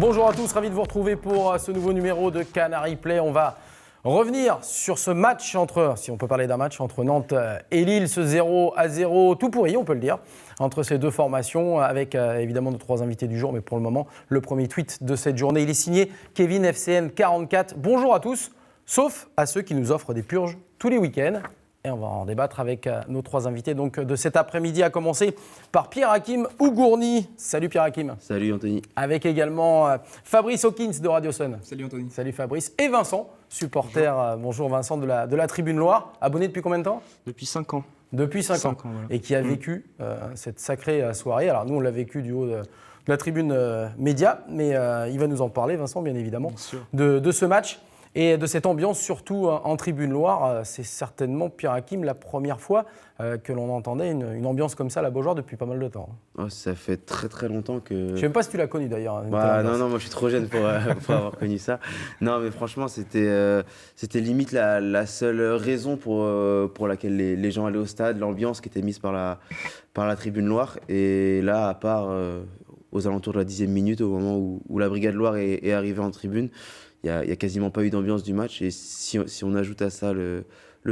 Bonjour à tous, ravi de vous retrouver pour ce nouveau numéro de Canary Play. On va revenir sur ce match entre, si on peut parler d'un match entre Nantes et Lille, ce 0-0 tout pourri, on peut le dire, entre ces deux formations, avec évidemment nos trois invités du jour. Mais pour le moment, le premier tweet de cette journée, il est signé Kevin FCN44. Bonjour à tous, sauf à ceux qui nous offrent des purges tous les week-ends. Et on va en débattre avec nos trois invités donc, de cet après-midi, à commencer par Pierre-Hakim Ougourny. Salut Pierre-Hakim. Salut Anthony. Avec également Fabrice Hawkins de Radio Sun. Salut Anthony. Salut Fabrice. Et Vincent, supporter, bonjour Vincent, de la Tribune Loire. Abonné depuis combien de temps ? Depuis 5 ans. Depuis 5 ans. Voilà. Et qui a vécu cette sacrée soirée. Alors nous, on l'a vécu du haut de la Tribune Média, mais il va nous en parler, Vincent, bien évidemment, de ce match. Et de cette ambiance, surtout en Tribune Loire, c'est certainement, Pierre-Hakim, la première fois que l'on entendait une ambiance comme ça à la Beaujoire depuis pas mal de temps. Oh, ça fait très très longtemps que... Je ne sais même pas si tu l'as connu d'ailleurs. Non, moi je suis trop jeune pour avoir connu ça. Non, mais franchement, c'était limite la seule raison pour laquelle les gens allaient au stade, l'ambiance qui était mise par la Tribune Loire. Et là, à part aux alentours de la 10e minute, au moment où la Brigade Loire est arrivée en tribune, il n'y a quasiment pas eu d'ambiance du match. Et si on ajoute à ça le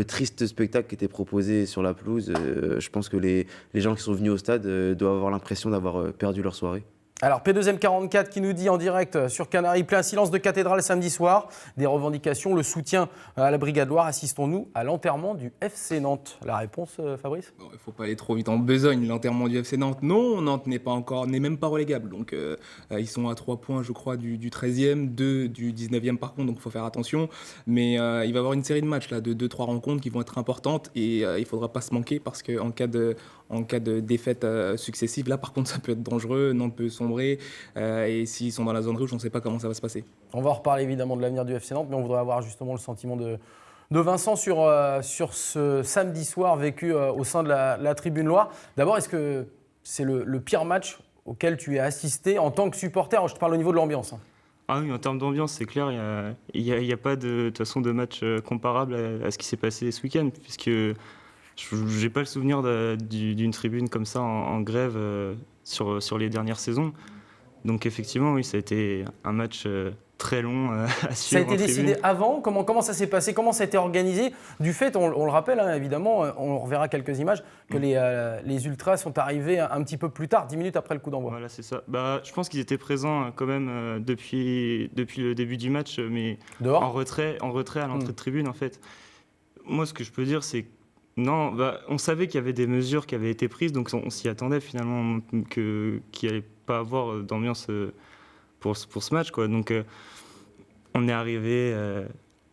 triste spectacle qui était proposé sur la pelouse, je pense que les gens qui sont venus au stade doivent avoir l'impression d'avoir perdu leur soirée. Alors P2M44 qui nous dit en direct sur Canary Play, un silence de cathédrale samedi soir, des revendications, le soutien à la Brigade Loire. Assistons-nous à l'enterrement du FC Nantes. La réponse, Fabrice ? Il ne faut pas aller trop vite en besogne. L'enterrement du FC Nantes, non, Nantes n'est même pas relégable. Donc ils sont à 3 points, je crois, du 13e, 2 du 19e par contre, donc il faut faire attention. Mais il va y avoir une série de matchs là, de 2-3 rencontres qui vont être importantes et il ne faudra pas se manquer parce qu'en cas de défaite successive, là par contre ça peut être dangereux, Nantes peut sombrer et s'ils sont dans la zone rouge, on ne sait pas comment ça va se passer. On va reparler évidemment de l'avenir du FC Nantes, mais on voudrait avoir justement le sentiment de Vincent sur ce samedi soir vécu au sein de la Tribune Loire. D'abord, est-ce que c'est le pire match auquel tu as assisté en tant que supporter ? Je te parle au niveau de l'ambiance. Ah oui, en termes d'ambiance, c'est clair, il y a pas de toute façon de match comparable à ce qui s'est passé ce week-end, puisque je n'ai pas le souvenir d'une tribune comme ça en grève sur les dernières saisons. Donc effectivement, oui, ça a été un match très long à suivre. Ça a été décidé avant ? Comment ça s'est passé ? Comment ça a été organisé ? Du fait, on le rappelle évidemment, on reverra quelques images, que les Ultras sont arrivés un petit peu plus tard, 10 minutes après le coup d'envoi. Voilà, c'est ça. Je pense qu'ils étaient présents quand même depuis le début du match, mais dehors ? en retrait à l'entrée de tribune en fait. Moi, ce que je peux dire, c'est non, on savait qu'il y avait des mesures qui avaient été prises, donc on s'y attendait finalement qu'il n'y allait pas avoir d'ambiance pour ce match, quoi. Donc on est arrivé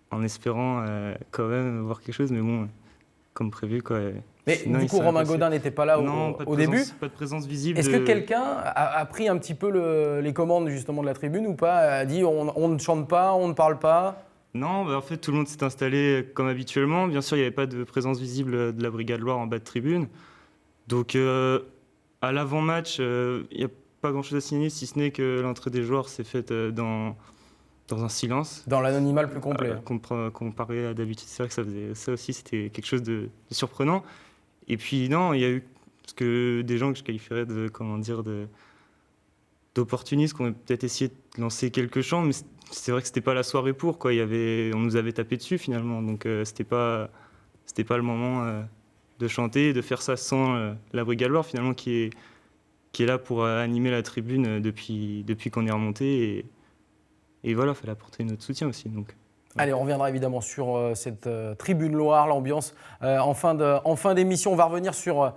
en espérant quand même voir quelque chose, mais bon, comme prévu, quoi. Mais sinon, du coup, Romain Gaudin n'était pas là au début. Pas de présence visible. Est-ce que quelqu'un a pris un petit peu les commandes justement de la tribune ou pas ? A dit on ne chante pas, on ne parle pas ? Non, en fait, tout le monde s'est installé comme habituellement. Bien sûr, il n'y avait pas de présence visible de la Brigade Loire en bas de tribune. Donc, à l'avant-match, il n'y a pas grand-chose à signaler, si ce n'est que l'entrée des joueurs s'est faite dans un silence. Dans l'anonymat le plus complet. Comparé à d'habitude, c'est vrai que ça aussi, c'était quelque chose de surprenant. Et puis, non, il y a eu des gens que je qualifierais d'opportunistes qui ont peut-être essayé de lancer quelques chants, mais c'est vrai que c'était pas la soirée pour, quoi. On nous avait tapé dessus finalement, donc c'était pas le moment de chanter et de faire ça sans la Brigade Loire finalement qui est là pour animer la tribune depuis qu'on est remonté et voilà, il fallait apporter notre soutien aussi. Donc. Allez, on reviendra évidemment sur cette Tribune Loire, l'ambiance en fin d'émission. On va revenir sur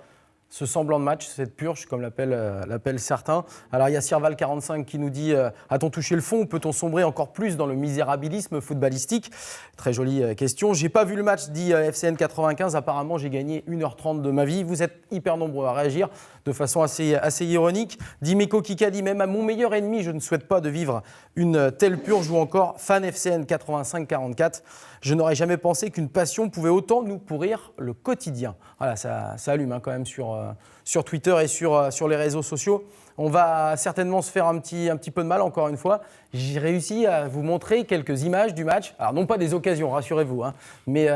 ce semblant de match, cette purge, comme l'appellent certains. Alors, il y a Sirval45 qui nous dit « A-t-on touché le fond ? Peut-on sombrer encore plus dans le misérabilisme footballistique ?» Très jolie question. « J'ai pas vu le match, dit FCN95. Apparemment, j'ai gagné 1h30 de ma vie. » Vous êtes hyper nombreux à réagir de façon assez ironique. Dimeko Kika dit « Même à mon meilleur ennemi, je ne souhaite pas de vivre une telle purge. » Ou encore Fan FCN8544. « Je n'aurais jamais pensé qu'une passion pouvait autant nous pourrir le quotidien. » Voilà, ça allume quand même sur Twitter et sur les réseaux sociaux. On va certainement se faire un petit peu de mal, encore une fois. J'ai réussi à vous montrer quelques images du match. Alors, non pas des occasions, rassurez-vous, mais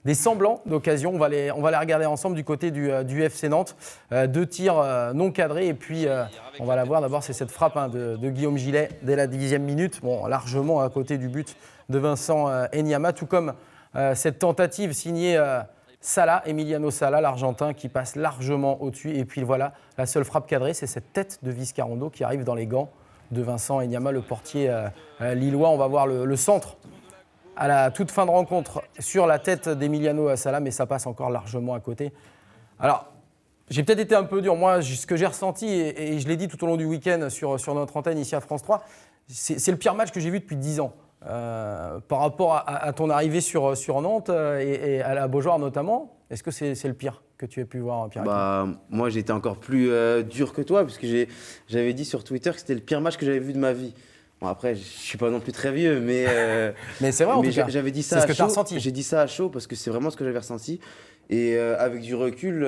des semblants d'occasion. On va les regarder ensemble du côté du FC Nantes. 2 tirs non cadrés et puis on va la voir. D'abord, c'est cette frappe de Guillaume Gillet dès la 10e minute, largement à côté du but de Vincent Enyama, tout comme cette tentative signée Salah, Emiliano Sala, l'Argentin, qui passe largement au-dessus. Et puis voilà, la seule frappe cadrée, c'est cette tête de Vizcarrondo qui arrive dans les gants de Vincent Enyama, le portier lillois. On va voir le centre à la toute fin de rencontre sur la tête d'Emiliano Sala, mais ça passe encore largement à côté. Alors, j'ai peut-être été un peu dur. Moi, ce que j'ai ressenti, et je l'ai dit tout au long du week-end sur notre antenne ici à France 3, c'est le pire match que j'ai vu depuis 10 ans. Par rapport à ton arrivée sur Nantes et à la Beaujoire notamment, est-ce que c'est le pire que tu aies pu voir, Pierre? Moi, j'ai été encore plus dur que toi, puisque j'avais dit sur Twitter que c'était le pire match que j'avais vu de ma vie. Bon, après, je ne suis pas non plus très vieux, mais c'est vrai, en tout cas. J'avais dit ça c'est ce à que tu as chaud. ressenti. J'ai dit ça à chaud parce que c'est vraiment ce que j'avais ressenti. Et avec du recul,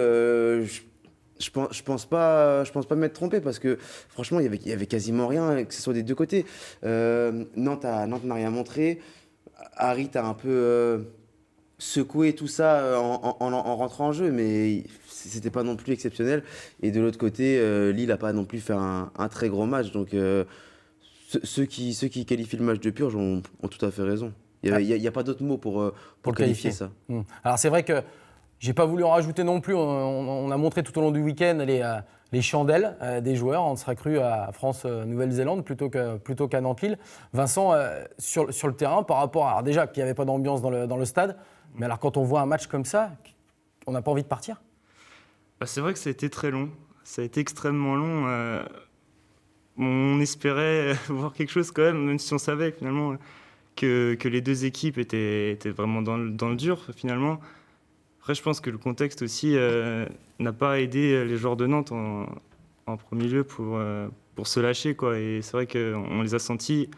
je pense pas m'être trompé parce que franchement, il y avait quasiment rien, que ce soit des deux côtés. Nantes n'a rien montré. Harit a un peu secoué tout ça en rentrant en jeu, mais c'était pas non plus exceptionnel. Et de l'autre côté, Lille n'a pas non plus fait un très gros match. Donc ceux qui qualifient le match de Purge ont tout à fait raison. Il n'y a pas d'autre mot pour qualifier ça. Alors c'est vrai que j'ai pas voulu en rajouter non plus. On a montré tout au long du week-end les chandelles des joueurs. On serait cru à France-Nouvelle-Zélande plutôt qu'à Nantes-Lille. Vincent, sur le terrain, par rapport à... Alors déjà qu'il n'y avait pas d'ambiance dans le stade, mais alors quand on voit un match comme ça, on n'a pas envie de partir? C'est vrai que ça a été très long. Ça a été extrêmement long. On espérait voir quelque chose quand même si on savait finalement que les deux équipes étaient vraiment dans le dur finalement. Après, je pense que le contexte aussi n'a pas aidé les joueurs de Nantes en premier lieu pour se lâcher, quoi. Et c'est vrai qu'on les a sentis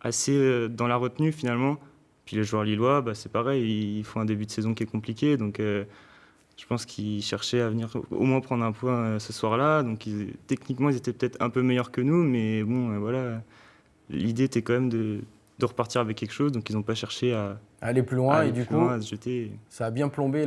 assez dans la retenue finalement. Puis les joueurs lillois, c'est pareil, ils font un début de saison qui est compliqué. Donc je pense qu'ils cherchaient à venir au moins prendre un point ce soir-là. Donc techniquement, ils étaient peut-être un peu meilleurs que nous. Mais bon, voilà, l'idée était quand même de repartir avec quelque chose. Donc ils n'ont pas cherché à aller plus loin. Et du coup, à se jeter. Ça a bien plombé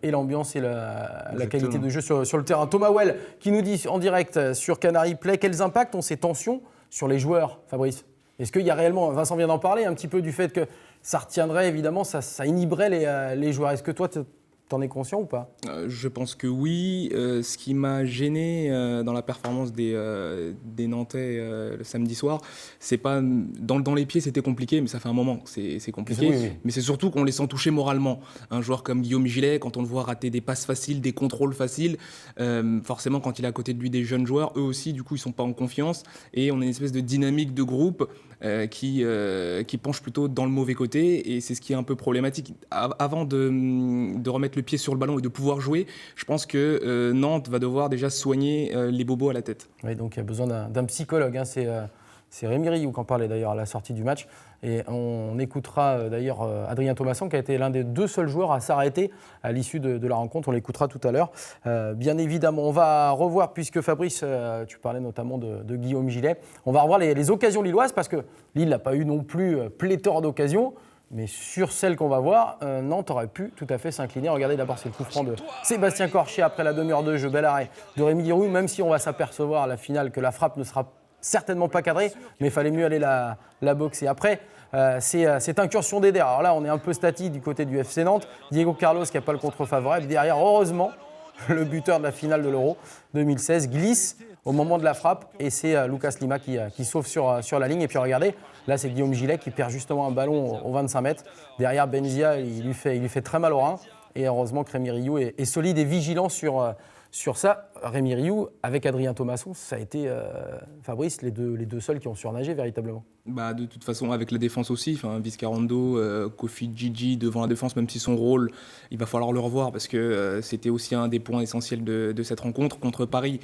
l'ambiance et la qualité de jeu sur le terrain. Thomas Well qui nous dit en direct sur Canary Play, quels impacts ont ces tensions sur les joueurs, Fabrice? Est-ce qu'il y a réellement, Vincent vient d'en parler un petit peu du fait que ça retiendrait évidemment, ça inhiberait les joueurs. Est-ce que toi, t'en es conscient ou pas? Je pense que oui. Ce qui m'a gêné dans la performance des Nantais le samedi soir, c'est pas dans les pieds, c'était compliqué, mais ça fait un moment que c'est compliqué. Oui. Mais c'est surtout qu'on les sent touchés moralement. Un joueur comme Guillaume Gillet, quand on le voit rater des passes faciles, des contrôles faciles, forcément quand il est à côté de lui des jeunes joueurs, eux aussi du coup ils sont pas en confiance et on a une espèce de dynamique de groupe qui penche plutôt dans le mauvais côté et c'est ce qui est un peu problématique. Avant de remettre le pied sur le ballon et de pouvoir jouer, je pense que Nantes va devoir déjà soigner les bobos à la tête. Oui, donc il y a besoin d'un psychologue. C'est Rémi Rioux qui en parlait d'ailleurs à la sortie du match. Et on écoutera d'ailleurs Adrien Thomasson qui a été l'un des 2 seuls joueurs à s'arrêter à l'issue de la rencontre. On l'écoutera tout à l'heure. Bien évidemment, on va revoir, puisque Fabrice, tu parlais notamment de Guillaume Gillet, on va revoir les occasions lilloises parce que Lille n'a pas eu non plus pléthore d'occasions. Mais sur celle qu'on va voir, Nantes aurait pu tout à fait s'incliner. Regardez d'abord, c'est le coup franc de Sébastien Corchier après la demi-heure de jeu. Bel arrêt de Rémi Giroud, même si on va s'apercevoir à la finale que la frappe ne sera certainement pas cadrée, mais il fallait mieux aller la boxer. Après, c'est incursion d'Eder. Alors là, on est un peu statique du côté du FC Nantes. Diego Carlos qui n'a pas le contre favorable. Derrière, heureusement, le buteur de la finale de l'Euro 2016 glisse au moment de la frappe et c'est Lucas Lima qui sauve sur la ligne. Et puis regardez, là c'est Guillaume Gillet qui perd justement un ballon aux 25 mètres. Derrière Benzia, il lui fait très mal au rein. Et heureusement que Rémi Rioux est solide et vigilant sur ça. Rémi Rioux, avec Adrien Thomasson, ça a été, Fabrice, les deux seuls qui ont surnagé véritablement. De toute façon, avec la défense aussi, Vizcarrondo, Kofi Gigi devant la défense, même si son rôle, il va falloir le revoir parce que c'était aussi un des points essentiels de cette rencontre. Contre Paris,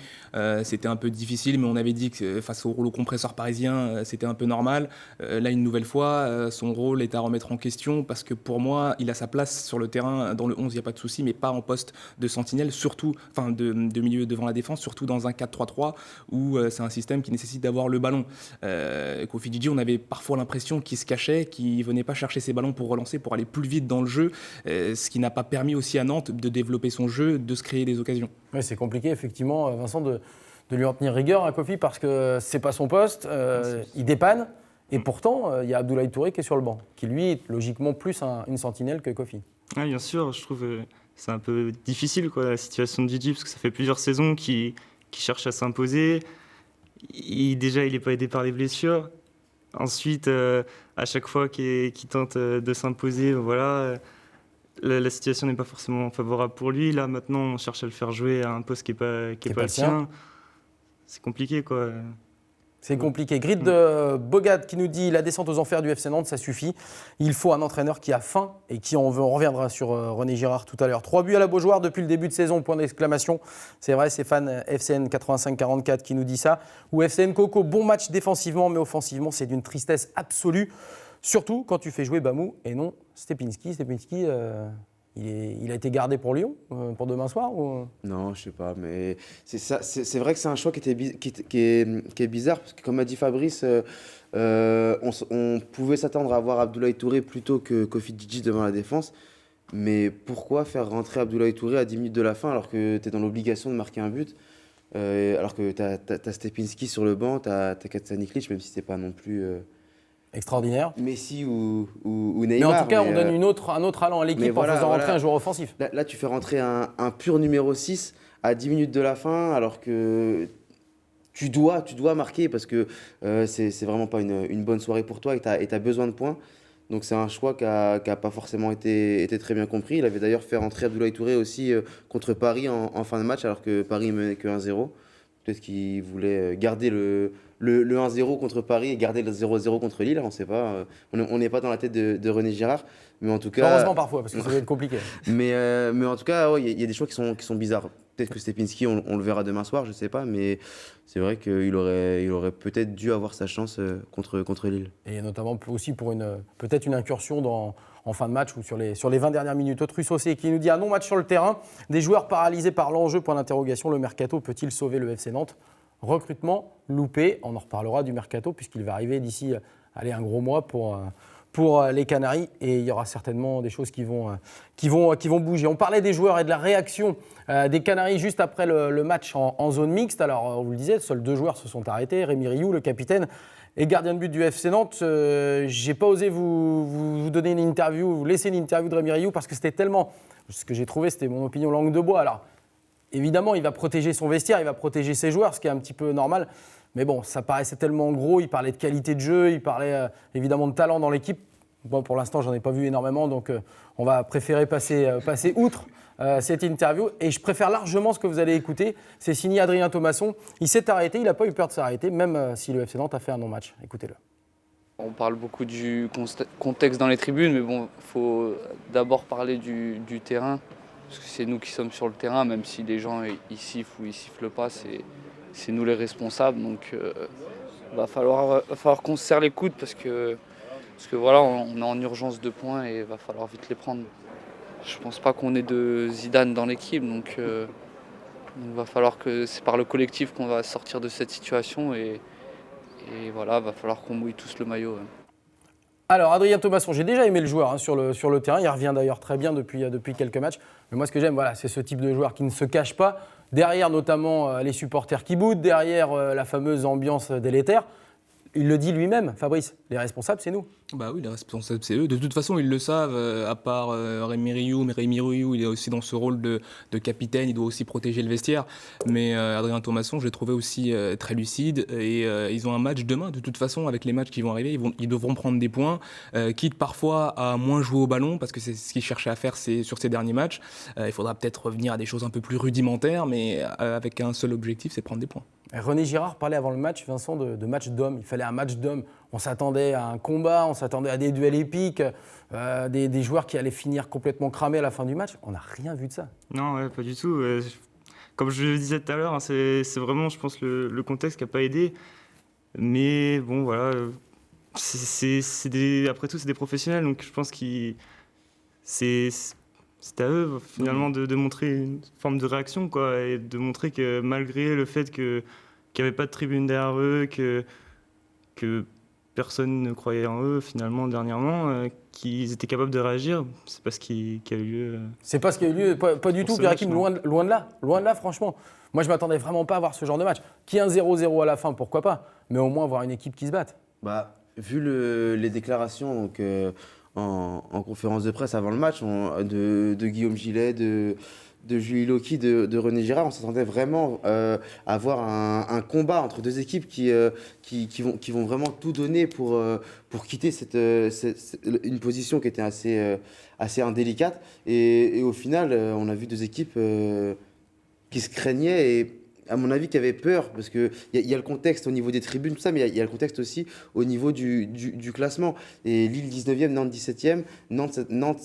c'était un peu difficile, mais on avait dit que face au rouleau compresseur parisien, c'était un peu normal. Là, une nouvelle fois, son rôle est à remettre en question parce que pour moi, il a sa place sur le terrain. Dans le 11, il n'y a pas de souci, mais pas en poste de sentinelle, surtout, de milieu devant la défense, surtout dans un 4-3-3 où c'est un système qui nécessite d'avoir le ballon. Kofi Djidji, on avait parfois l'impression qu'il se cachait, qu'il ne venait pas chercher ses ballons pour relancer, pour aller plus vite dans le jeu, ce qui n'a pas permis aussi à Nantes de développer son jeu, de se créer des occasions. Oui, c'est compliqué, effectivement, Vincent, de lui en tenir rigueur à Kofi parce que c'est pas son poste, il dépanne. Et pourtant, il y a Abdoulaye Touré qui est sur le banc, qui lui est logiquement plus une sentinelle que Kofi. Ah, bien sûr, je trouve c'est un peu difficile la situation de Djidji parce que ça fait plusieurs saisons qu'il cherche à s'imposer. Déjà, il n'est pas aidé par les blessures. Ensuite, à chaque fois qu'il tente de s'imposer, la situation n'est pas forcément favorable pour lui. Là, maintenant, on cherche à le faire jouer à un poste qui n'est pas le sien. C'est compliqué, quoi. C'est compliqué. Grid de Bogat qui nous dit la descente aux enfers du FC Nantes, ça suffit. Il faut un entraîneur qui a faim et qui en veut. On reviendra sur René Girard tout à l'heure. 3 buts à la Beaujoire depuis le début de saison, point d'exclamation. C'est vrai, c'est fan FCN 85-44 qui nous dit ça. Ou FCN Coco, bon match défensivement, mais offensivement, c'est d'une tristesse absolue. Surtout quand tu fais jouer Bamou et non Stepinski. Stepinski, il a été gardé pour Lyon pour demain soir ou... Non, je sais pas, mais c'est vrai que c'est un choix qui est bizarre, parce que comme a dit Fabrice, on pouvait s'attendre à voir Abdoulaye Touré plutôt que Kofi Djidji devant la défense, mais pourquoi faire rentrer Abdoulaye Touré à 10 minutes de la fin alors que tu es dans l'obligation de marquer un but, alors que tu as Stepinski sur le banc, tu as Katsa Niklic, même si c'est pas non plus... extraordinaire. Messi ou Neymar. Mais en tout cas, on donne un autre allant à l'équipe en faisant rentrer un joueur offensif. Là, tu fais rentrer un pur numéro 6 à 10 minutes de la fin, alors que tu dois marquer parce que c'est vraiment pas une bonne soirée pour toi et tu as besoin de points. Donc c'est un choix qui a pas forcément été très bien compris. Il avait d'ailleurs fait rentrer Abdoulaye Touré aussi contre Paris en fin de match, alors que Paris menait que 1-0. Peut-être qu'il voulait garder le 1-0 contre Paris et garder le 0-0 contre Lille, on ne sait pas. On n'est pas dans la tête de René Girard, mais en tout cas... Heureusement parfois, parce que ça va être compliqué. mais en tout cas, il y a des choix qui sont bizarres. Peut-être que Stepinski, on le verra demain soir, je ne sais pas, mais c'est vrai qu'il aurait peut-être dû avoir sa chance contre Lille. Et notamment aussi pour peut-être une incursion en fin de match ou sur les 20 dernières minutes. Autre Saucé qui nous dit un non-match sur le terrain, des joueurs paralysés par l'enjeu, point d'interrogation, le mercato peut-il sauver le FC Nantes ? Recrutement loupé, on en reparlera du mercato puisqu'il va arriver d'ici un gros mois pour les Canaries et il y aura certainement des choses qui vont bouger. On parlait des joueurs et de la réaction des Canaries juste après le match en zone mixte. Alors on vous le disait, seuls 2 joueurs se sont arrêtés, Rémi Rioux, le capitaine et gardien de but du FC Nantes. J'ai pas osé vous donner une interview, vous laisser une interview de Rémi Rioux parce que c'était tellement, ce que j'ai trouvé c'était mon opinion langue de bois. Alors évidemment, il va protéger son vestiaire, il va protéger ses joueurs, ce qui est un petit peu normal. Mais bon, ça paraissait tellement gros, il parlait de qualité de jeu, il parlait évidemment de talent dans l'équipe. Bon, pour l'instant, j'en ai pas vu énormément, donc on va préférer passer outre cette interview. Et je préfère largement ce que vous allez écouter. C'est signé Adrien Thomasson. Il s'est arrêté, il n'a pas eu peur de s'arrêter, même si le FC Nantes a fait un non-match. Écoutez-le. On parle beaucoup du contexte dans les tribunes, mais bon, il faut d'abord parler du terrain. Parce que c'est nous qui sommes sur le terrain, même si les gens ils sifflent ou ils sifflent pas, c'est nous les responsables. Donc va falloir qu'on se serre les coudes parce que voilà, on est en urgence de points et il va falloir vite les prendre. Je pense pas qu'on ait de Zidane dans l'équipe, donc il va falloir que c'est par le collectif qu'on va sortir de cette situation et voilà, va falloir qu'on mouille tous le maillot. Ouais. Alors, Adrien Thomasson, j'ai déjà aimé le joueur sur le terrain. Il revient d'ailleurs très bien depuis quelques matchs. Mais moi, ce que j'aime, c'est ce type de joueur qui ne se cache pas. Derrière, notamment, les supporters qui boudent. Derrière, la fameuse ambiance délétère. Il le dit lui-même, Fabrice. Les responsables, c'est nous. Bah oui, les responsables, c'est eux. De toute façon, ils le savent, à part Rémi Rioux. Mais Rémi Rioux, il est aussi dans ce rôle de capitaine. Il doit aussi protéger le vestiaire. Mais Adrien Thomasson, je l'ai trouvé aussi très lucide. Et ils ont un match demain. De toute façon, avec les matchs qui vont arriver, ils devront prendre des points. Quitte parfois à moins jouer au ballon, parce que c'est ce qu'ils cherchaient à faire sur ces derniers matchs. Il faudra peut-être revenir à des choses un peu plus rudimentaires, mais avec un seul objectif, c'est prendre des points. René Girard parlait avant le match, Vincent, de match d'hommes. Il fallait un match d'hommes. On s'attendait à un combat, on s'attendait à des duels épiques, des joueurs qui allaient finir complètement cramés à la fin du match. On n'a rien vu de ça. Non, ouais, pas du tout. Comme je le disais tout à l'heure, c'est vraiment, je pense, le contexte qui n'a pas aidé. Mais bon, voilà. Après tout, c'est des professionnels, donc je pense que c'était à eux finalement de montrer une forme de réaction, quoi, et de montrer que malgré le fait qu'il n'y avait pas de tribune derrière eux, que personne ne croyait en eux finalement dernièrement, qu'ils étaient capables de réagir. C'est pas ce qui a eu lieu. C'est pas ce qui a eu lieu, pas du Pour tout, ce match, Pierre-Hakim, non. loin de là, franchement. Moi, je m'attendais vraiment pas à voir ce genre de match. Qu'il y ait un 0-0 à la fin, pourquoi pas, mais au moins voir une équipe qui se batte. Bah, vu les déclarations donc, en conférence de presse avant le match de Guillaume Gillet, de Julie Loki, de René Girard, on s'attendait vraiment à voir un combat entre deux équipes qui vont vraiment tout donner pour quitter une position qui était assez indélicate. Et au final, on a vu deux équipes qui se craignaient et à mon avis, qui avaient peur, parce qu'il y a le contexte au niveau des tribunes, tout ça, mais il y a le contexte aussi au niveau du classement. Et Lille 19e, Nantes 17e. Nantes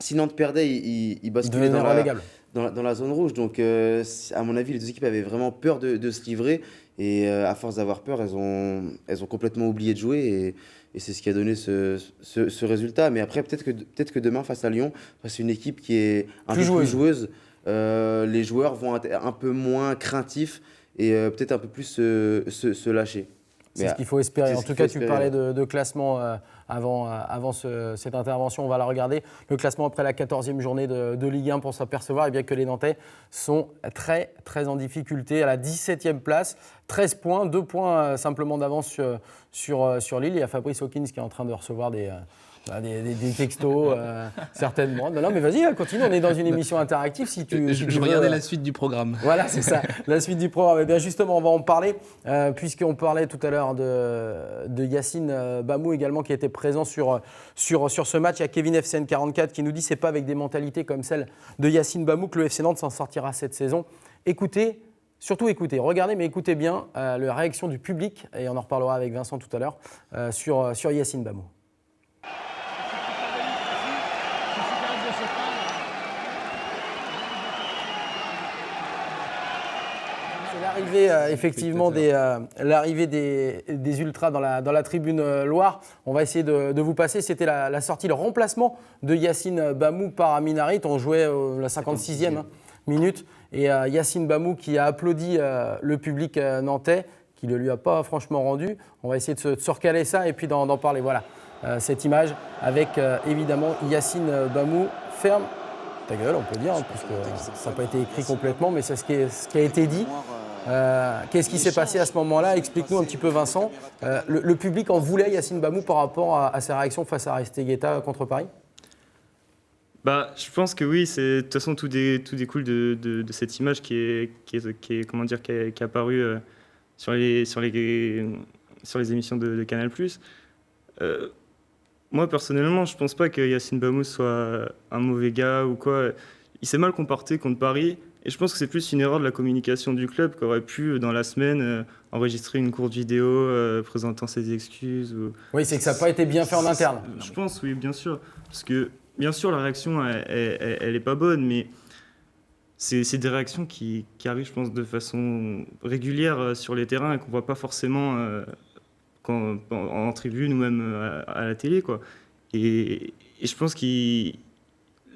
si Nantes perdait, il basculait Devenir relégable. dans la zone rouge. Donc, à mon avis, les deux équipes avaient vraiment peur de se livrer. Et à force d'avoir peur, elles ont complètement oublié de jouer. Et c'est ce qui a donné ce résultat. Mais après, peut-être que demain, face à Lyon, c'est une équipe qui est un peu plus joueuse. Les joueurs vont être un peu moins craintifs et peut-être un peu plus se lâcher. C'est ce qu'il faut espérer. En tout cas, tu parlais de classement avant cette intervention. On va la regarder. Le classement après la 14e journée de Ligue 1 pour s'apercevoir que les Nantais sont très, très en difficulté. À la 17e place, 13 points, 2 points simplement d'avance sur Lille. Il y a Fabrice Hawkins qui est en train de recevoir des textos, certainement. Non, mais vas-y, continue. On est dans une émission interactive. Je regardais la suite du programme. Voilà, c'est ça, la suite du programme. Et bien justement, on va en parler, puisqu'on parlait tout à l'heure de Yacine Bamou également, qui était présent sur ce match. Il y a Kevin FCN44 qui nous dit que ce n'est pas avec des mentalités comme celle de Yacine Bamou que le FC Nantes s'en sortira cette saison. Écoutez, surtout écoutez, regardez, mais écoutez bien la réaction du public, et on en reparlera avec Vincent tout à l'heure, sur Yacine Bamou. L'arrivée effectivement l'arrivée des ultras dans la tribune Loire. On va essayer de vous passer. C'était la sortie, le remplacement de Yacine Bamou par Amin Harit. On jouait la 56e minute. Et Yacine Bamou qui a applaudi le public nantais, qui ne lui a pas franchement rendu. On va essayer de se recaler ça et puis d'en parler. Voilà cette image avec évidemment Yacine Bamou. Ferme ta gueule, on peut dire, puisque ça n'a pas été écrit complètement, mais c'est ce qui a été dit. Qu'est-ce qui s'est passé à ce moment-là? Explique-nous un petit peu, Vincent. Le public en voulait Yacine Bamou par rapport à sa réaction face à Aristigueta contre Paris? Je pense que oui. De toute façon, tout découle de cette image qui est apparue sur les émissions de Canal+. Moi, personnellement, je pense pas que Yacine Bamou soit un mauvais gars ou quoi. Il s'est mal comporté contre Paris. Et je pense que c'est plus une erreur de la communication du club qui aurait pu, dans la semaine, enregistrer une courte vidéo présentant ses excuses. Oui, c'est que ça n'a pas été bien fait en interne. Je pense, oui, bien sûr. Parce que, bien sûr, la réaction, elle n'est pas bonne, mais c'est des réactions qui arrivent, je pense, de façon régulière sur les terrains et qu'on ne voit pas forcément en tribune ou même à la télé, quoi. Et je pense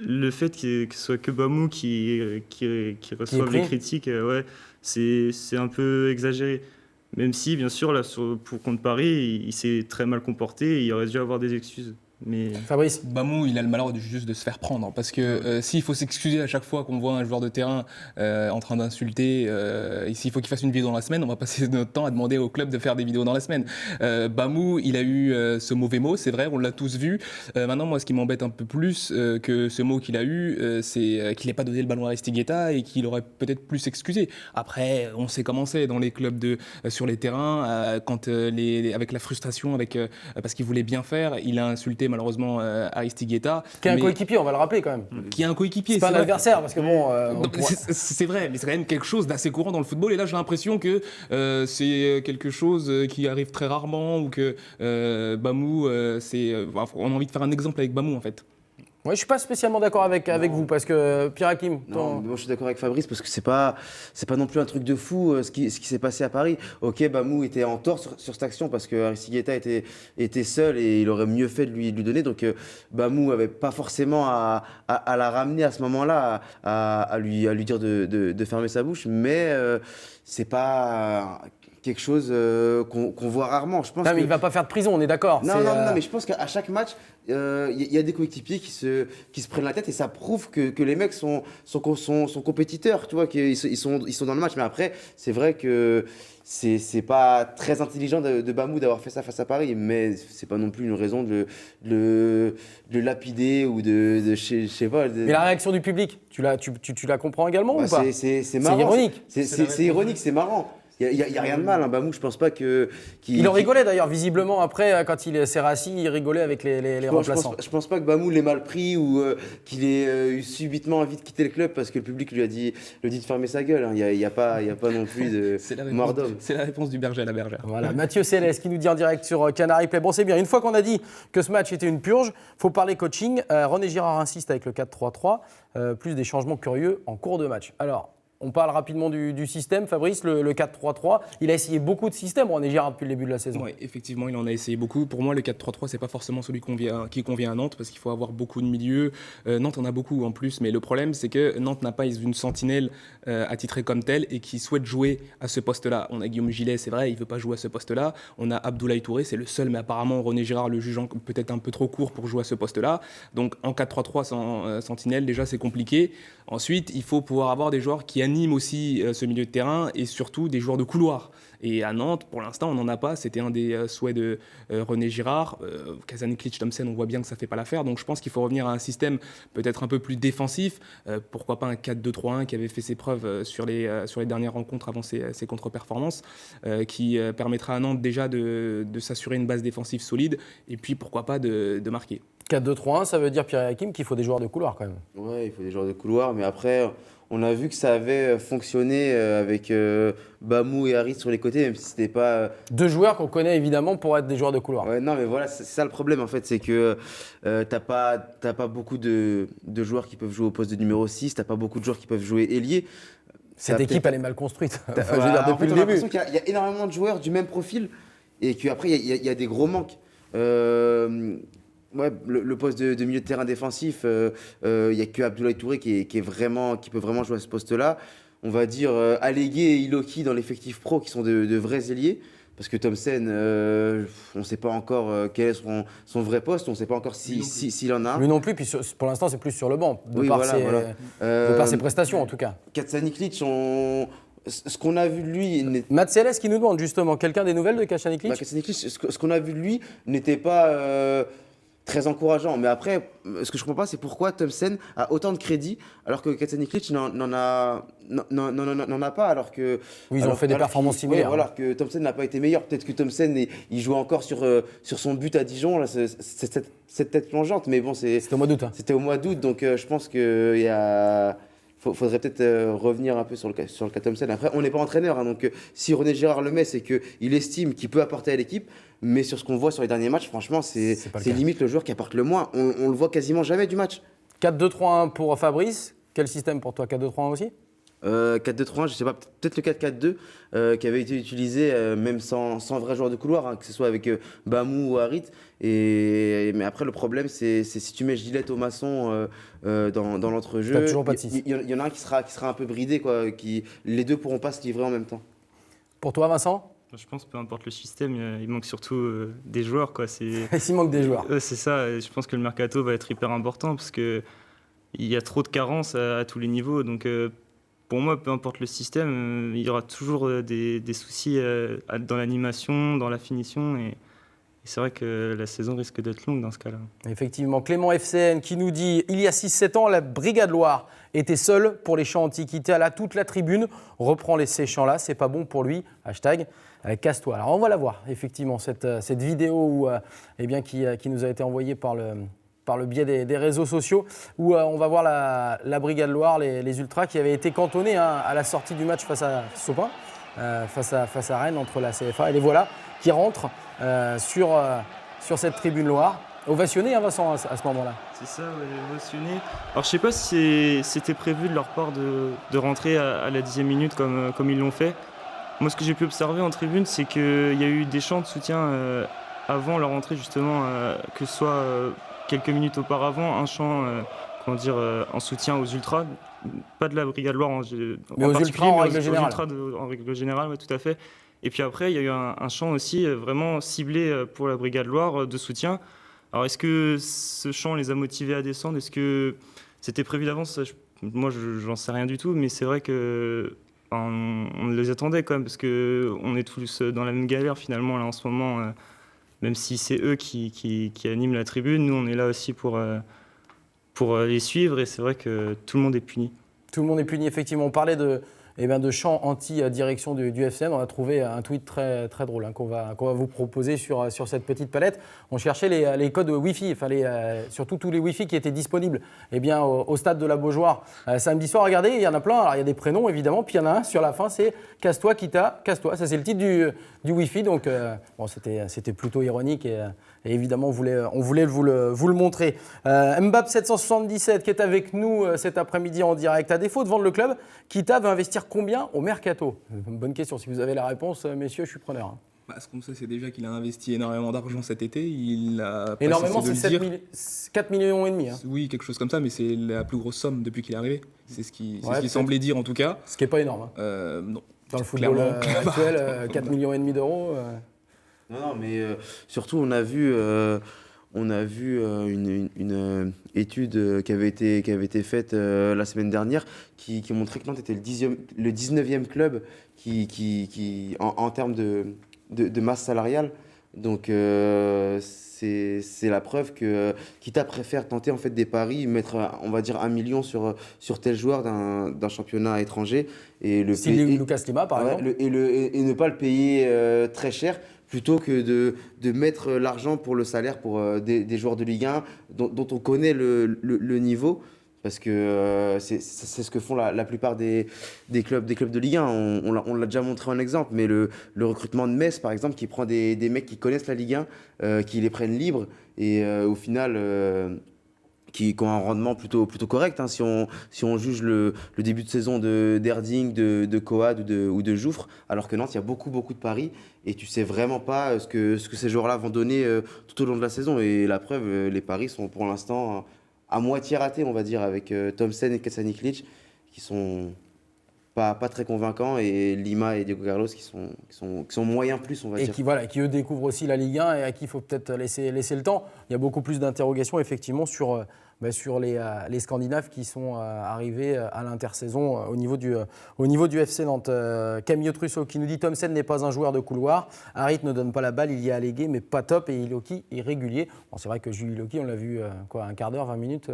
le fait que ce soit que Bamou qui reçoive les critiques, c'est un peu exagéré. Même si, bien sûr, là, contre Paris, il s'est très mal comporté et il aurait dû avoir des excuses. Mais... Fabrice, Bamou, il a le malheur juste de se faire prendre. Parce que s'il faut s'excuser à chaque fois qu'on voit un joueur de terrain en train d'insulter, et s'il faut qu'il fasse une vidéo dans la semaine, on va passer notre temps à demander au club de faire des vidéos dans la semaine. Bamou, il a eu ce mauvais mot, c'est vrai, on l'a tous vu. Maintenant, moi, ce qui m'embête un peu plus que ce mot qu'il a eu, c'est qu'il n'ait pas donné le ballon à Aristigueta et qu'il aurait peut-être plus s'excuser. Après, on sait comment c'est dans les clubs sur les terrains, quand avec la frustration, parce qu'il voulait bien faire, il a insulté malheureusement Aristigueta. Qui est un coéquipier, on va le rappeler quand même. Qui est un coéquipier. C'est pas un adversaire, parce que bon... c'est vrai, mais c'est quand même quelque chose d'assez courant dans le football. Et là, j'ai l'impression que c'est quelque chose qui arrive très rarement ou que Bamou, on a envie de faire un exemple avec Bamou en fait. Moi, je suis pas spécialement d'accord avec vous parce que Pierre-Hakim, Non, moi je suis d'accord avec Fabrice parce que c'est pas non plus un truc de fou ce qui s'est passé à Paris. Ok, Bamou était en tort sur cette action parce que Aristigueta était seul et il aurait mieux fait de lui donner. Donc Bamou avait pas forcément à la ramener à ce moment-là, à lui dire de fermer sa bouche, mais c'est pas quelque chose qu'on voit rarement. Je pense non, mais il va pas faire de prison, on est d'accord. Non, mais je pense qu'à chaque match, il y a des coéquipiers qui se prennent la tête et ça prouve que les mecs sont compétiteurs, tu vois, qu'ils sont dans le match. Mais après, c'est vrai que c'est pas très intelligent de Bamou d'avoir fait ça face à Paris, mais c'est pas non plus une raison de le lapider ou je sais pas. Mais la réaction du public, tu la comprends également ou pas? C'est marrant. ironique. C'est ironique, c'est marrant. Il n'y a rien de mal, hein. Bamou, je pense pas que. Il en rigolait d'ailleurs, visiblement, après, quand il s'est rassis, il rigolait avec les remplaçants. Je pense pas que Bamou l'ait mal pris ou qu'il ait eu subitement envie de quitter le club parce que le public lui a dit de fermer sa gueule. Hein. Il n'y a pas non plus de mort d'homme. C'est la réponse du berger à la bergère. Voilà, Mathieu Céleste qui nous dit en direct sur Canary Play. Bon, c'est bien, une fois qu'on a dit que ce match était une purge, il faut parler coaching. René Girard insiste avec le 4-3-3, plus des changements curieux en cours de match. Alors, on parle rapidement du système, Fabrice, le 4-3-3. Il a essayé beaucoup de systèmes, René Girard, depuis le début de la saison. Oui, effectivement, il en a essayé beaucoup. Pour moi, le 4-3-3, c'est pas forcément celui qui convient à Nantes, parce qu'il faut avoir beaucoup de milieux. Nantes en a beaucoup en plus, mais le problème, c'est que Nantes n'a pas une sentinelle attitrée comme telle et qui souhaite jouer à ce poste-là. On a Guillaume Gillet, c'est vrai, il veut pas jouer à ce poste-là. On a Abdoulaye Touré, c'est le seul, mais apparemment, René Girard le jugeant peut-être un peu trop court pour jouer à ce poste-là. Donc, en 4-3-3 sans sentinelle, déjà, c'est compliqué. Ensuite, il faut pouvoir avoir des joueurs qui animent aussi ce milieu de terrain et surtout des joueurs de couloir. Et à Nantes, pour l'instant, on n'en a pas. C'était un des souhaits de René Girard. Kasaniklic, Thomsen, on voit bien que ça ne fait pas l'affaire. Donc je pense qu'il faut revenir à un système peut-être un peu plus défensif. Pourquoi pas un 4-2-3-1 qui avait fait ses preuves sur les dernières rencontres avant ses contre-performances, qui permettra à Nantes déjà de s'assurer une base défensive solide et puis pourquoi pas de marquer. 4-2-3-1, ça veut dire, Pierre-Hakim, qu'il faut des joueurs de couloir quand même. Ouais, il faut des joueurs de couloir, mais après, on a vu que ça avait fonctionné avec Bamou et Harit sur les côtés, même si c'était pas. Deux joueurs qu'on connaît évidemment pour être des joueurs de couloir. Ouais, non, mais voilà, c'est ça le problème en fait, c'est que t'as pas beaucoup de joueurs qui peuvent jouer au poste de numéro 6, t'as pas beaucoup de joueurs qui peuvent jouer ailier. Cette équipe, elle est mal construite. Je veux dire, depuis le début. On a l'impression qu'il y a énormément de joueurs du même profil et qu'après, il y a des gros manques. Ouais, le poste de milieu de terrain défensif, il n'y a que Abdoulaye Touré qui peut vraiment jouer à ce poste-là. On va dire Allégué et Iloki dans l'effectif pro qui sont de vrais ailiers. Parce que Thomsen, on ne sait pas encore quel est son vrai poste, on ne sait pas encore s'il en a un. Lui non plus, puis pour l'instant c'est plus sur le banc, de par ses prestations en tout cas. Kasaniklic, ce qu'on a vu de lui. Matt Céleste qui nous demande justement, quelqu'un des nouvelles de Kasaniklic? Kasaniklic, ce qu'on a vu de lui n'était pas très encourageant. Mais après, ce que je ne comprends pas, c'est pourquoi Thomsen a autant de crédit alors que Kasaniklic n'en a pas. Alors que, oui, ils ont fait des performances similaires. Alors que Thomsen n'a pas été meilleur. Peut-être que Thomsen, il joue encore sur son but à Dijon, là, cette tête plongeante. Mais bon, c'était au mois d'août. C'était au mois d'août, donc je pense qu'il y a. Faudrait peut-être revenir un peu sur le cas Thomsen. Après, on n'est pas entraîneur, hein, donc si René Girard le met, c'est qu'il estime qu'il peut apporter à l'équipe. Mais sur ce qu'on voit sur les derniers matchs, franchement, c'est limite le joueur qui apporte le moins. On le voit quasiment jamais du match. 4-2-3-1 pour Fabrice. Quel système pour toi? 4-2-3-1 aussi? 4-2-3-1, je sais pas, peut-être le 4-4-2 qui avait été utilisé même sans vrai joueur de couloir, hein, que ce soit avec Bamou ou Harit. Mais après, le problème, c'est si tu mets Gillette au maçon dans l'entrejeu, t'as toujours pas de 6. Il y en a un qui sera un peu bridé, quoi, les deux pourront pas se livrer en même temps. Pour toi, Vincent? Je pense que peu importe le système, il manque surtout des joueurs, quoi. Il manque des joueurs. C'est ça, je pense que le mercato va être hyper important parce qu'il y a trop de carences à tous les niveaux. Donc pour moi, peu importe le système, il y aura toujours des soucis dans l'animation, dans la finition. Et c'est vrai que la saison risque d'être longue dans ce cas-là. Effectivement, Clément FCN qui nous dit « Il y a 6-7 ans, la Brigade Loire était seule pour les chants antiquités. Là, toute la tribune reprend ces chants-là. C'est pas bon pour lui. Hashtag casse-toi ». Alors, on va la voir, effectivement, cette vidéo qui nous a été envoyée par le biais des réseaux sociaux, où on va voir la Brigade Loire, les Ultras, qui avaient été cantonnés à la sortie du match face à Sopin, face à Rennes, entre la CFA. Et les voilà qui rentrent sur cette tribune Loire. ovationné, hein, Vincent, à ce moment-là. C'est ça, ouais, émotionné. Alors je sais pas si c'était prévu de leur part de rentrer à la 10e minute comme ils l'ont fait. Moi, ce que j'ai pu observer en tribune, c'est qu'il y a eu des chants de soutien avant leur entrée, justement, que ce soit quelques minutes auparavant, un chant en soutien aux ultras, pas de la Brigade Loire Mais aux ultras en règle générale. En règle générale, ouais, tout à fait. Et puis après, il y a eu un chant aussi vraiment ciblé pour la Brigade Loire de soutien. Alors, est-ce que ce chant les a motivés à descendre? Est-ce que c'était prévu d'avance? Moi, j'en sais rien du tout, mais c'est vrai que on les attendait quand même, parce qu'on est tous dans la même galère finalement là en ce moment. Même si c'est eux qui animent la tribune, nous on est là aussi pour les suivre, et c'est vrai que tout le monde est puni. Tout le monde est puni, effectivement. On parlait de chants anti-direction du FCN. On a trouvé un tweet très, très drôle, hein, qu'on va vous proposer sur cette petite palette. On cherchait les codes Wi-Fi, surtout tous les Wi-Fi qui étaient disponibles au stade de la Beaujoire samedi soir. Regardez, il y en a plein. Alors, il y a des prénoms, évidemment, puis il y en a un sur la fin, c'est « Casse-toi, Kita, casse-toi ». Ça, c'est le titre du Wi-Fi. Donc, c'était plutôt ironique et évidemment, on voulait vous le montrer. Mbap 777 qui est avec nous cet après-midi en direct. À défaut de vendre le club, Kita veut investir combien au mercato? Bonne question. Si vous avez la réponse, messieurs, je suis preneur. Hein. Ce qu'on sait, c'est déjà qu'il a investi énormément d'argent cet été. Il a pas énormément, cessé de c'est 4,5 millions. Hein. Oui, quelque chose comme ça, mais c'est la plus grosse somme depuis qu'il est arrivé. C'est ce qui semblait dire en tout cas. Ce qui n'est pas énorme. Hein. Non. Dans le football actuel, 4,5 millions d'euros. Non, mais surtout, on a vu une étude qui avait été faite la semaine dernière qui montrait que Nantes était le 19e club en termes de masse salariale. Donc c'est la preuve que Kita préfère tenter en fait des paris, mettre on va dire 1 million sur tel joueur d'un championnat étranger et Lucas Lima par exemple, et ne pas le payer très cher, plutôt que de mettre l'argent pour le salaire pour des joueurs de Ligue 1 dont on connaît le niveau. Parce que c'est ce que font la plupart des clubs de Ligue 1. On l'a déjà montré en exemple, mais le recrutement de Metz, par exemple, qui prend des mecs qui connaissent la Ligue 1, qui les prennent libres, et au final, qui ont un rendement plutôt correct. Hein, si on juge le début de saison d'Erding, de Coad ou de Jouffre, alors que Nantes, il y a beaucoup de paris, et tu sais vraiment pas ce que ces joueurs-là vont donner tout au long de la saison. Et la preuve, les paris sont pour l'instant à moitié raté, on va dire, avec Thomsen et Kasaniklic qui sont pas très convaincants, et Lima et Diego Carlos qui sont moyens plus, on va dire. Qui eux découvrent aussi la Ligue 1 et à qui il faut peut-être laisser le temps. Il y a beaucoup plus d'interrogations effectivement sur les Scandinaves qui sont arrivés à l'intersaison au niveau du FC Nantes. Camille Trusso qui nous dit Thomsen n'est pas un joueur de couloir. Harit ne donne pas la balle, il y a allégué, mais pas top, et Iloki est régulier. Bon, c'est vrai que Jules Iloki, on l'a vu un quart d'heure, 20 minutes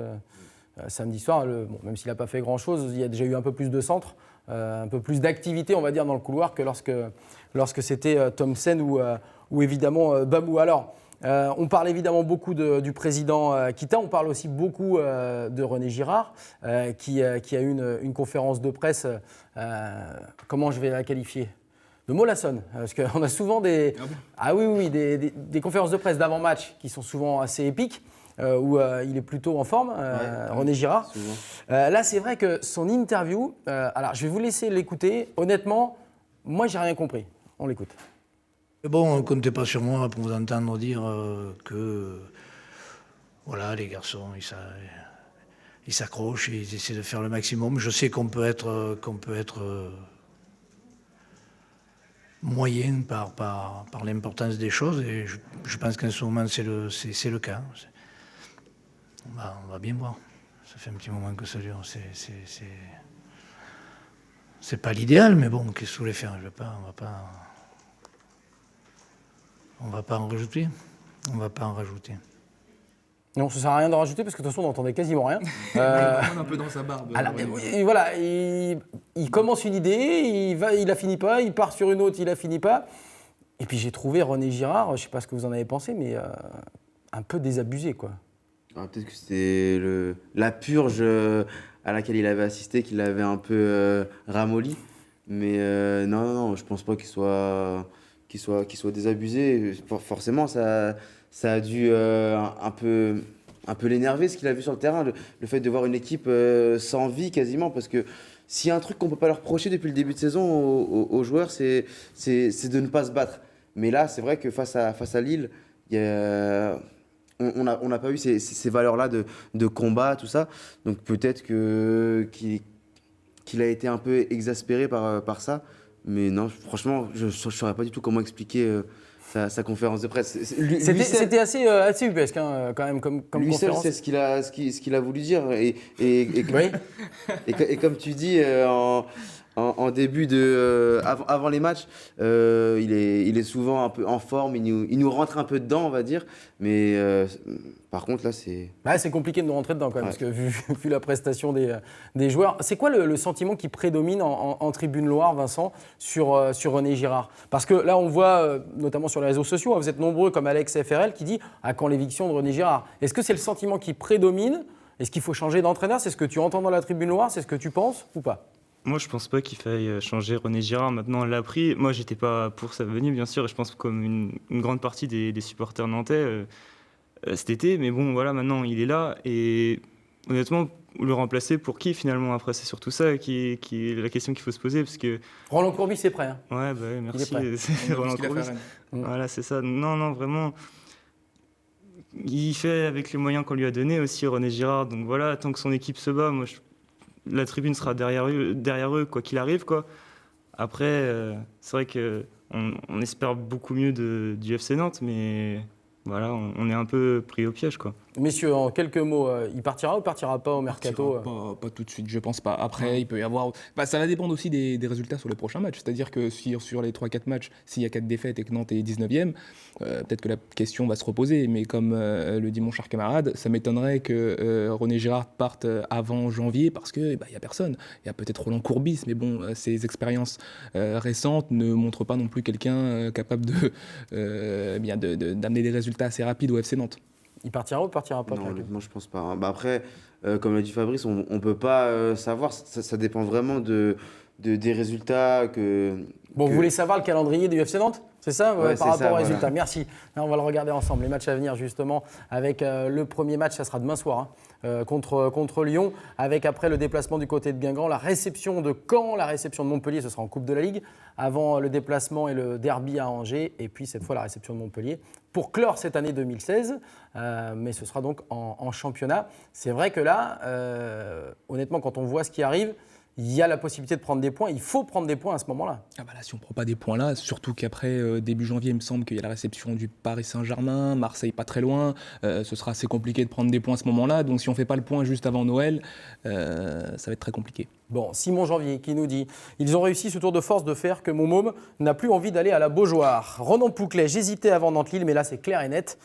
samedi soir. Même s'il n'a pas fait grand-chose, il y a déjà eu un peu plus de centre, un peu plus d'activité, on va dire, dans le couloir que lorsque c'était Thomsen ou évidemment Babou. Alors, on parle évidemment beaucoup du président Kita, on parle aussi beaucoup de René Girard, qui a eu une conférence de presse, comment je vais la qualifier, de mollasson, parce qu'on a souvent des conférences de presse d'avant-match qui sont souvent assez épiques, où il est plutôt en forme, René Girard. Là, c'est vrai que son interview, alors je vais vous laisser l'écouter, honnêtement, moi j'ai rien compris, on l'écoute. Bon, ne comptez pas sur moi pour vous entendre dire que voilà, les garçons, ils s'accrochent et ils essaient de faire le maximum. Je sais qu'on peut être moyen par l'importance des choses, et je pense qu'en ce moment c'est le cas. On va bien voir. Ça fait un petit moment que ça dure. C'est pas l'idéal, mais bon, qu'est-ce que vous voulez faire? On va pas en rajouter. Non, ça ne sert à rien d'en rajouter parce que de toute façon, on n'entendait quasiment rien. Il est un peu dans sa barbe. Alors, voilà, il commence une idée, il la finit pas, il part sur une autre, il la finit pas. Et puis j'ai trouvé René Girard, je ne sais pas ce que vous en avez pensé, mais un peu désabusé, quoi. Peut-être que c'est la purge à laquelle il avait assisté qui l'avait un peu ramolli. Mais non, je pense pas qu'il soit désabusé. Forcément, ça ça a dû un peu l'énerver ce qu'il a vu sur le terrain, le fait de voir une équipe sans vie quasiment, parce que s'il y a un truc qu'on ne peut pas leur reprocher depuis le début de saison aux joueurs, c'est de ne pas se battre. Mais là, c'est vrai que face à Lille, on n'a pas eu ces valeurs-là de combat, tout ça. Donc peut-être qu'il a été un peu exaspéré par ça. Mais non, franchement, je ne saurais pas du tout comment expliquer sa conférence de presse. C'était assez ubuesque quand même comme lui conférence. Seul sait ce qu'il a voulu dire. Et comme tu dis, en début avant les matchs, il est souvent un peu en forme, il nous rentre un peu dedans, on va dire. Mais par contre, là, c'est... C'est compliqué de nous rentrer dedans quand même, Ouais. parce que vu la prestation des joueurs. C'est quoi le sentiment qui prédomine en Tribune Loire, Vincent, sur René Girard? Parce que là, on voit, notamment sur les réseaux sociaux, vous êtes nombreux comme Alex FRL qui dit « À quand l'éviction de René Girard ?» Est-ce que c'est le sentiment qui prédomine? Est-ce qu'il faut changer d'entraîneur? C'est ce que tu entends dans la Tribune Loire? C'est ce que tu penses ou pas? Moi, je pense pas qu'il faille changer René Girard. Maintenant, on l'a pris. Moi, j'étais pas pour sa venue, bien sûr, et je pense comme une grande partie des supporters nantais cet été. Mais bon, voilà, maintenant, il est là. Et honnêtement, le remplacer pour qui, finalement? Après, c'est surtout ça qui est la question qu'il faut se poser. Parce que, Roland Courbis, c'est prêt. Hein. ouais, bah, merci. prêt. C'est Roland Ce qu'il a fait à Courbis. Rennes. Voilà, c'est ça. Non, vraiment. Il fait avec les moyens qu'on lui a donnés aussi, René Girard. Donc voilà, tant que son équipe se bat, moi, la tribune sera derrière eux, quoi qu'il arrive, quoi. Après, c'est vrai qu'on espère beaucoup mieux du FC Nantes, mais voilà, on est un peu pris au piège, quoi. Messieurs, en quelques mots, il partira ou partira pas au mercato? Pas tout de suite, je pense pas. Après, il peut y avoir. Ça va dépendre aussi des résultats sur les prochains matchs. C'est-à-dire que sur les 3-4 matchs, s'il y a 4 défaites et que Nantes est 19e, peut-être que la question va se reposer. Mais comme le dit mon cher camarade, ça m'étonnerait que René Girard parte avant janvier parce qu'il n'y a personne. Il y a peut-être Roland Courbis, mais bon, ses expériences récentes ne montrent pas non plus quelqu'un capable d'amener des résultats assez rapides au FC Nantes. Il partira ou partira pas? Non, Pierre? honnêtement, je pense pas. Hein. Bah après, comme l'a dit Fabrice, on ne peut pas savoir. Ça dépend vraiment des résultats Bon, vous voulez savoir le calendrier du FC Nantes? C'est ça, Ouais, par c'est rapport ça, aux voilà. résultats. Merci. Là, on va le regarder ensemble. Les matchs à venir, justement, avec le premier match, ça sera demain soir, contre Lyon, avec après le déplacement du côté de Guingamp, la réception de Caen, la réception de Montpellier, ce sera en Coupe de la Ligue, avant le déplacement et le derby à Angers, et puis cette fois la réception de Montpellier, pour clore cette année 2016, mais ce sera donc en championnat. C'est vrai que là, honnêtement, quand on voit ce qui arrive, il y a la possibilité de prendre des points. Il faut prendre des points à ce moment-là. Ah bah là, si on ne prend pas des points là, surtout qu'après début janvier, il me semble qu'il y a la réception du Paris Saint-Germain, Marseille pas très loin, ce sera assez compliqué de prendre des points à ce moment-là. Donc si on ne fait pas le point juste avant Noël, ça va être très compliqué. Bon, Simon Janvier qui nous dit « Ils ont réussi ce tour de force de faire que mon môme n'a plus envie d'aller à la Beaujoire. » Ronan Pouclet, j'hésitais avant Nantes-Lille, mais là c'est clair et net.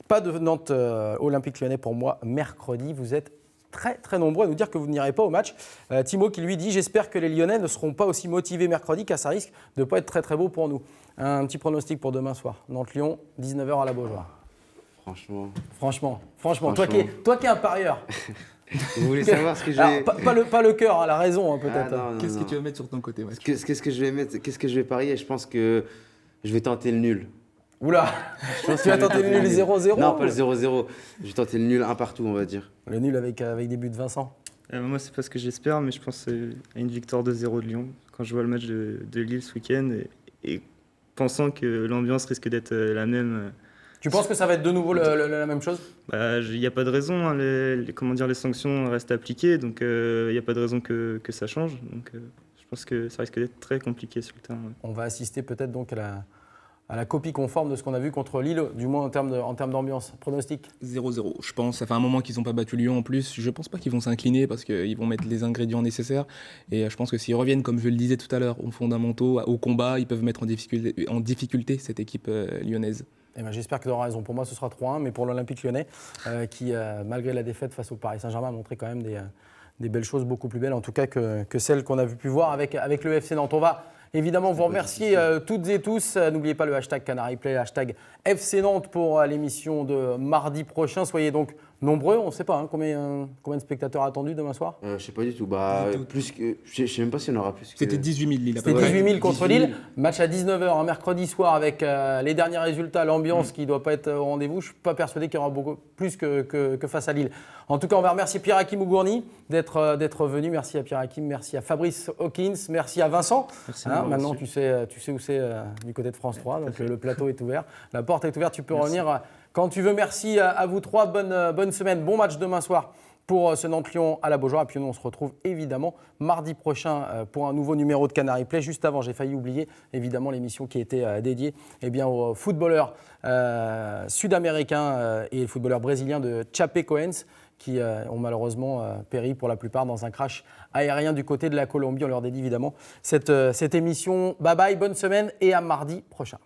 Pas de Nantes Olympique Lyonnais pour moi mercredi. Vous êtes très très nombreux à nous dire que vous n'irez pas au match. Timo qui lui dit « J'espère que les Lyonnais ne seront pas aussi motivés mercredi car ça risque de ne pas être très très beau pour nous. » Un petit pronostic pour demain soir. Nantes-Lyon, 19h à la Beaujoire. Franchement. Franchement. Toi qui es un parieur. Vous voulez savoir ce que j'ai... Alors, pas le cœur, la raison peut-être. Ah, non, Qu'est-ce non. que tu vas mettre sur ton côté, Mathieu? Qu'est-ce que je vais mettre? Qu'est-ce que je vais parier? Je pense que je vais tenter le nul. Oula, Je pense tu vas que je vais tenter le nul 0-0? Non, pas le 0-0. Je vais tenter le nul un partout, on va dire. Le nul avec des buts de Vincent. Moi, c'est pas ce que j'espère, mais je pense à une victoire 2-0 de Lyon quand je vois le match de Lille ce week-end et pensant que l'ambiance risque d'être la même. Tu penses que ça va être de nouveau la même chose? Il n'y a pas de raison, hein, les sanctions restent appliquées, donc il n'y a pas de raison que ça change. Donc je pense que ça risque d'être très compliqué sur le terrain. Ouais. On va assister peut-être donc à la copie conforme de ce qu'on a vu contre Lille, du moins en termes d'ambiance. Pronostic? 0-0, je pense. Ça fait un moment qu'ils n'ont pas battu Lyon en plus. Je ne pense pas qu'ils vont s'incliner parce qu'ils vont mettre les ingrédients nécessaires. Et je pense que s'ils reviennent, comme je le disais tout à l'heure, aux fondamentaux, au combat, ils peuvent mettre en difficulté cette équipe lyonnaise. Eh ben, j'espère que tu auras raison. Pour moi, ce sera 3-1, mais pour l'Olympique Lyonnais, qui, malgré la défaite face au Paris Saint-Germain, a montré quand même des belles choses, beaucoup plus belles, en tout cas que celles qu'on a pu voir avec le FC Nantes. On va évidemment vous remercier toutes et tous. N'oubliez pas le hashtag Canary Play, le hashtag FC Nantes pour l'émission de mardi prochain. Soyez donc nombreux, on ne sait pas hein, combien de spectateurs attendus demain soir. Je sais pas du tout. Bah, plus que, je sais même pas s'il y en aura plus que. C'était 18 000 Lille. à peu C'était près. 18 000 contre 18 000. Lille. Match à 19h, un mercredi soir avec les derniers résultats, l'ambiance qui ne doit pas être au rendez-vous. Je ne suis pas persuadé qu'il y aura beaucoup plus que face à Lille. En tout cas, on va remercier Pierre-Hakim Ougourny d'être venu. Merci à Pierre-Hakim, merci à Fabrice Hawkins, merci à Vincent. Merci Hein, de maintenant, m'avoir tu sais où c'est du côté de France 3. Donc le plateau est ouvert. La porte est ouverte. Tu peux revenir quand tu veux. Merci à vous trois. Bonne semaine. Bon match demain soir pour ce Nantes-Lyon à la Beaujoire. Et puis nous, on se retrouve évidemment mardi prochain pour un nouveau numéro de Canary Play. Juste avant, j'ai failli oublier évidemment l'émission qui était dédiée aux footballeurs sud-américains et footballeurs brésiliens de Chapecoense qui ont malheureusement péri pour la plupart dans un crash aérien du côté de la Colombie. On leur dédie évidemment cette émission. Bye bye, bonne semaine et à mardi prochain.